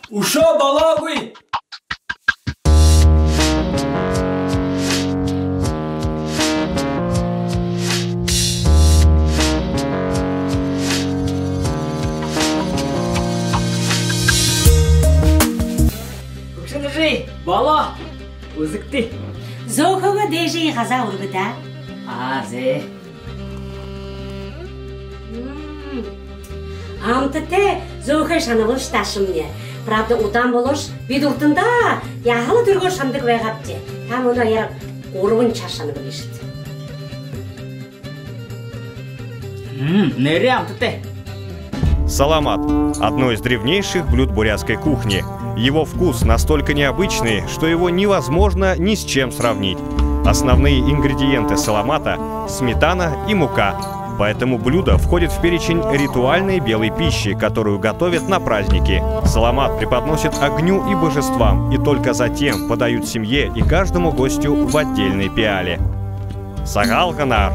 Уша балагуй! Кукшылыжи, бала, узыкты. Зохова дежи газа ургыта. Азе. Амтыте зохай шанавыл шташым мне. Правда, утам болош видуртында яхалы түргө шандык вайгапте. Там оны ярак орвын чашаны білешті. Нере амтыте. Саламат – одно из древнейших блюд бурятской кухни. Его вкус настолько необычный, что его невозможно ни с чем сравнить. Основные ингредиенты саламата – сметана и мука. Поэтому блюдо входит в перечень ритуальной белой пищи, которую готовят на праздники. Саламат преподносят огню и божествам, и только затем подают семье и каждому гостю в отдельной пиале. Сагал Ганар.